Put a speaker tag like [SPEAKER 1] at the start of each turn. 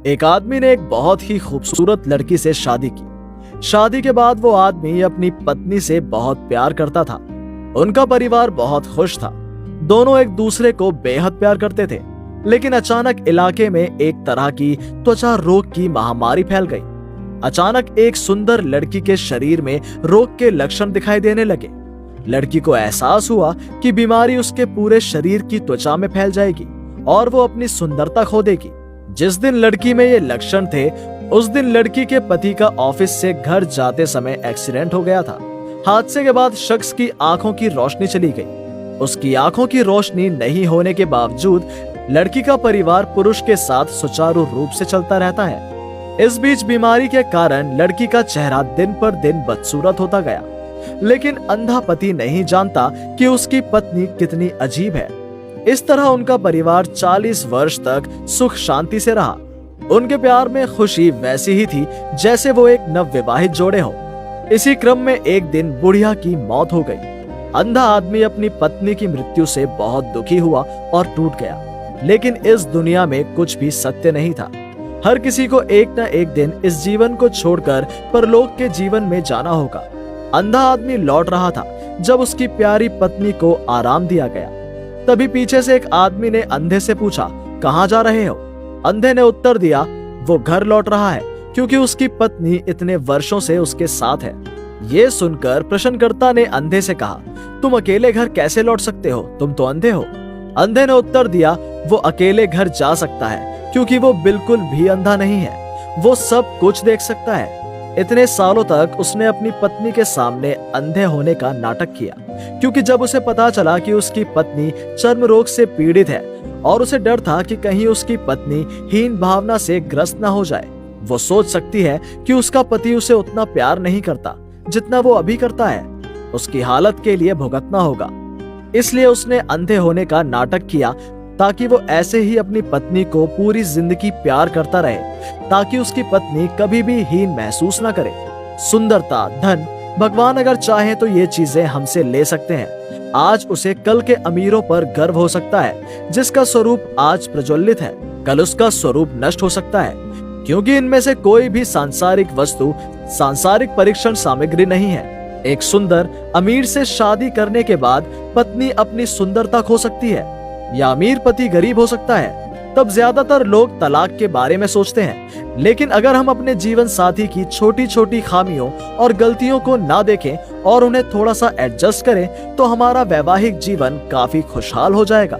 [SPEAKER 1] एक आदमी ने एक बहुत ही खूबसूरत लड़की से शादी की। शादी के बाद वो आदमी अपनी पत्नी से बहुत प्यार करता था। उनका परिवार बहुत खुश था। दोनों एक दूसरे को बेहद प्यार करते थे। लेकिन अचानक इलाके में एक तरह की त्वचा रोग की महामारी फैल गई। अचानक एक सुंदर लड़की के शरीर में रोग के लक्षण दिखाई देने लगे। लड़की को एहसास हुआ कि बीमारी उसके पूरे शरीर की त्वचा में फैल जाएगी और वो अपनी सुंदरता खो देगी। जिस दिन लड़की में ये लक्षण थे, उस दिन लड़की के पति का ऑफिस से घर जाते समय एक्सीडेंट हो गया था। हादसे के बाद शख्स की आंखों की रोशनी चली गई। उसकी आंखों की रोशनी नहीं होने के बावजूद लड़की का परिवार पुरुष के साथ सुचारू रूप से चलता रहता है। इस बीच बीमारी के कारण लड़की का चेहरा दिन पर दिन बदसूरत होता गया। लेकिन अंधा पति नहीं जानता कि उसकी पत्नी कितनी अजीब है। इस तरह उनका परिवार 40 वर्ष तक सुख शांति से रहा। उनके प्यार में खुशी वैसी ही थी जैसे वो एक नवविवाहित जोड़े हो। इसी क्रम में एक दिन बुढ़िया की मौत हो गई। अंधा आदमी अपनी पत्नी की मृत्यु से बहुत दुखी हुआ और टूट गया। लेकिन इस दुनिया में कुछ भी सत्य नहीं था। हर किसी को एक न एक दिन इस जीवन को छोड़कर परलोक के जीवन में जाना होगा। अंधा आदमी लौट रहा था जब उसकी प्यारी पत्नी को आराम दिया गया। तभी पीछे से एक आदमी ने अंधे से पूछा, कहाँ जा रहे हो? अंधे ने उत्तर दिया, वो घर लौट रहा है क्योंकि उसकी पत्नी इतने वर्षों से उसके साथ है। ये सुनकर प्रश्नकर्ता ने अंधे से कहा, तुम अकेले घर कैसे लौट सकते हो? तुम तो अंधे हो। अंधे ने उत्तर दिया, वो अकेले घर जा सकता है क्योंकि वो बिल्कुल भी अंधा नहीं है। वो सब कुछ देख सकता है। इतने सालों तक उसने अपनी पत्नी के सामने अंधे होने का नाटक किया, क्योंकि जब उसे पता चला कि उसकी पत्नी चर्म रोग से पीड़ित है और उसे डर था कि कहीं उसकी पत्नी हीन भावना से ग्रस्त न हो जाए। वो सोच सकती है कि उसका पति उसे उतना प्यार नहीं करता जितना वो अभी करता है। उसकी हालत के लिए भुगतना होगा। इसलिए उसने अंधे होने का नाटक किया ताकि वो ऐसे ही अपनी पत्नी को पूरी जिंदगी प्यार करता रहे, ताकि उसकी पत्नी कभी भी हीन महसूस ना करे। सुंदरता, धन, भगवान अगर चाहे तो ये चीजें हमसे ले सकते हैं। आज उसे कल के अमीरों पर गर्व हो सकता है जिसका स्वरूप आज प्रज्वलित है, कल उसका स्वरूप नष्ट हो सकता है, क्योंकि इनमें से कोई भी सांसारिक वस्तु सांसारिक परीक्षण सामग्री नहीं है। एक सुंदर अमीर से शादी करने के बाद पत्नी अपनी सुंदरता खो सकती है, या अमीर पति गरीब हो सकता है। तब ज्यादातर लोग तलाक के बारे में सोचते हैं। लेकिन अगर हम अपने जीवन साथी की छोटी छोटी खामियों और गलतियों को ना देखें और उन्हें थोड़ा सा एडजस्ट करें तो हमारा वैवाहिक जीवन काफी खुशहाल हो जाएगा।